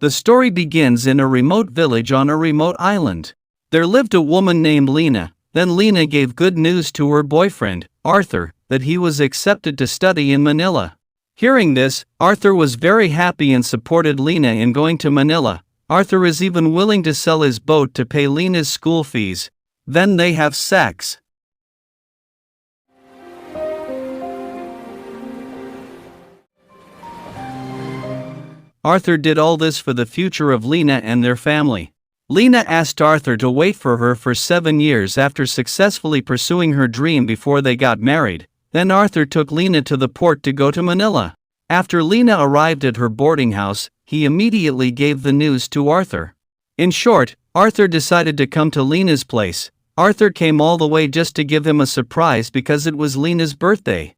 The story begins in a remote village on a remote island. There lived a woman named Lena. Then Lena gave good news to her boyfriend, Arthur, that he was accepted to study in Manila. Hearing this, Arthur was very happy and supported Lena in going to Manila. Arthur is even willing to sell his boat to pay Lena's school fees. Then they have sex. Arthur did all this for the future of Lena and their family. Lena asked Arthur to wait for her for 7 years after successfully pursuing her dream before they got married. Then Arthur took Lena to the port to go to Manila. After Lena arrived at her boarding house, he immediately gave the news to Arthur. In short, Arthur decided to come to Lena's place. Arthur came all the way just to give him a surprise because it was Lena's birthday.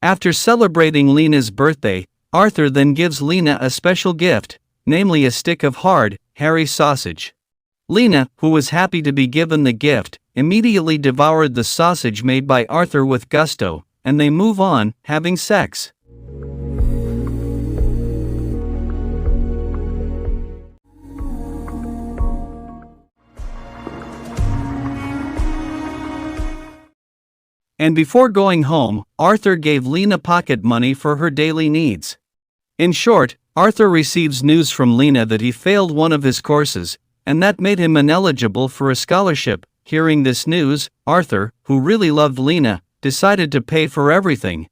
After celebrating Lena's birthday, Arthur then gives Lena a special gift, namely a stick of hard, hairy sausage. Lena, who was happy to be given the gift, immediately devoured the sausage made by Arthur with gusto, and they move on, having sex. And before going home, Arthur gave Lena pocket money for her daily needs. In short, Arthur receives news from Lena that he failed one of his courses, and that made him ineligible for a scholarship. Hearing this news, Arthur, who really loved Lena, decided to pay for everything.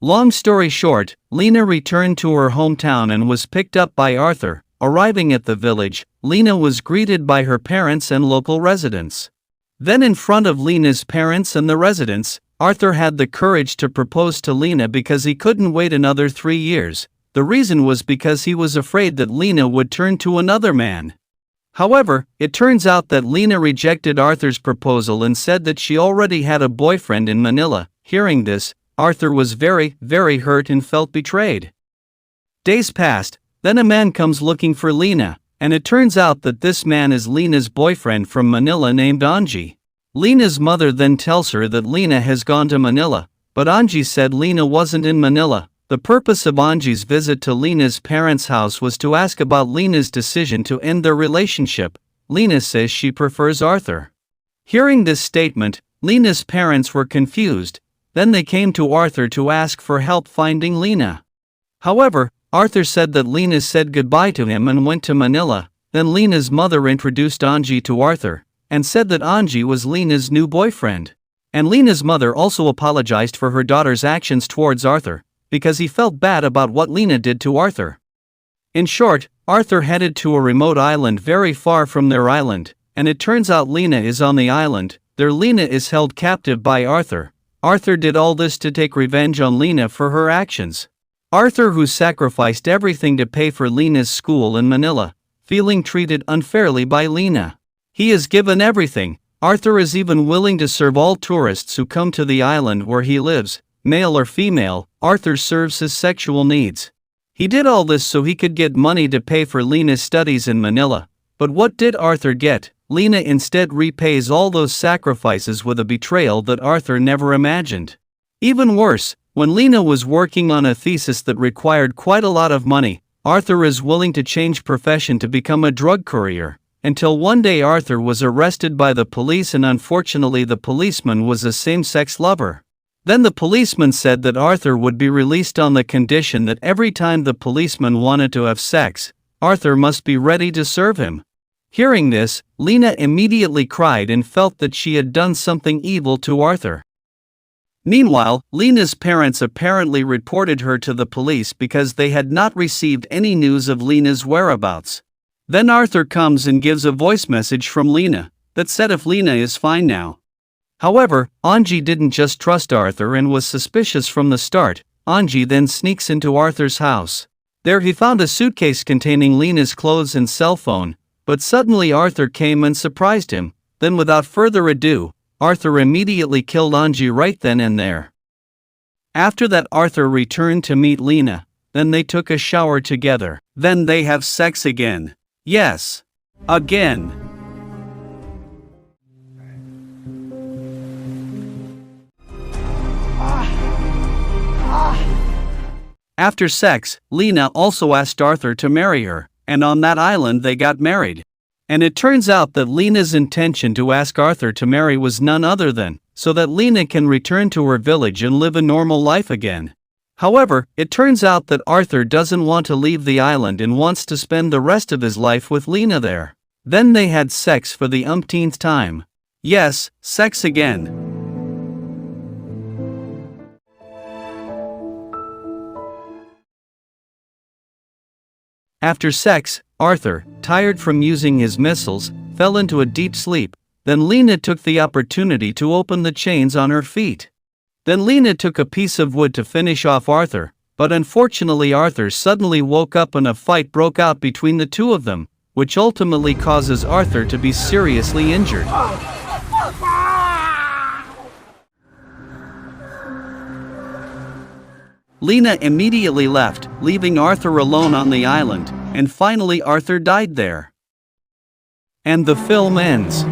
Long story short, Lena returned to her hometown and was picked up by Arthur. Arriving at the village, Lena was greeted by her parents and local residents. Then in front of Lena's parents and the residents, Arthur had the courage to propose to Lena because he couldn't wait another 3 years. The reason was because he was afraid that Lena would turn to another man. However, it turns out that Lena rejected Arthur's proposal and said that she already had a boyfriend in Manila. Hearing this, Arthur was very, very hurt and felt betrayed. Days passed, then a man comes looking for Lena, and it turns out that this man is Lena's boyfriend from Manila named Angie. Lena's mother then tells her that Lena has gone to Manila, but Angie said Lena wasn't in Manila. The purpose of Angie's visit to Lena's parents' house was to ask about Lena's decision to end their relationship. Lena says she prefers Arthur. Hearing this statement, Lena's parents were confused. Then they came to Arthur to ask for help finding Lena. However, Arthur said that Lena said goodbye to him and went to Manila. Then Lena's mother introduced Angie to Arthur, and said that Angie was Lena's new boyfriend. And Lena's mother also apologized for her daughter's actions towards Arthur, because he felt bad about what Lena did to Arthur. In short, Arthur headed to a remote island very far from their island, and it turns out Lena is on the island. There Lena is held captive by Arthur. Arthur did all this to take revenge on Lena for her actions. Arthur, who sacrificed everything to pay for Lena's school in Manila, feeling treated unfairly by Lena. He is given everything. Arthur is even willing to serve all tourists who come to the island where he lives, male or female. Arthur serves his sexual needs. He did all this so he could get money to pay for Lena's studies in Manila. But what did Arthur get? Lena instead repays all those sacrifices with a betrayal that Arthur never imagined. Even worse, when Lena was working on a thesis that required quite a lot of money, Arthur is willing to change profession to become a drug courier. Until one day Arthur was arrested by the police, and unfortunately the policeman was a same-sex lover. Then the policeman said that Arthur would be released on the condition that every time the policeman wanted to have sex, Arthur must be ready to serve him. Hearing this, Lena immediately cried and felt that she had done something evil to Arthur. Meanwhile, Lena's parents apparently reported her to the police because they had not received any news of Lena's whereabouts. Then Arthur comes and gives a voice message from Lena that said if Lena is fine now. However, Angie didn't just trust Arthur and was suspicious from the start. Angie then sneaks into Arthur's house. There he found a suitcase containing Lena's clothes and cell phone, but suddenly Arthur came and surprised him. Then without further ado, Arthur immediately killed Angie right then and there. After that, Arthur returned to meet Lena. Then they took a shower together. Then they have sex again. Yes. Again. After sex, Lena also asked Arthur to marry her. And on that island they got married. And it turns out that Lena's intention to ask Arthur to marry was none other than so that Lena can return to her village and live a normal life again. However, it turns out that Arthur doesn't want to leave the island and wants to spend the rest of his life with Lena there. Then they had sex for the umpteenth time. Yes, sex again. After sex, Arthur, tired from using his missiles, fell into a deep sleep. Then Lena took the opportunity to open the chains on her feet. Then Lena took a piece of wood to finish off Arthur, but unfortunately Arthur suddenly woke up and a fight broke out between the two of them, which ultimately causes Arthur to be seriously injured. Lena immediately left, leaving Arthur alone on the island, and finally Arthur died there. And the film ends.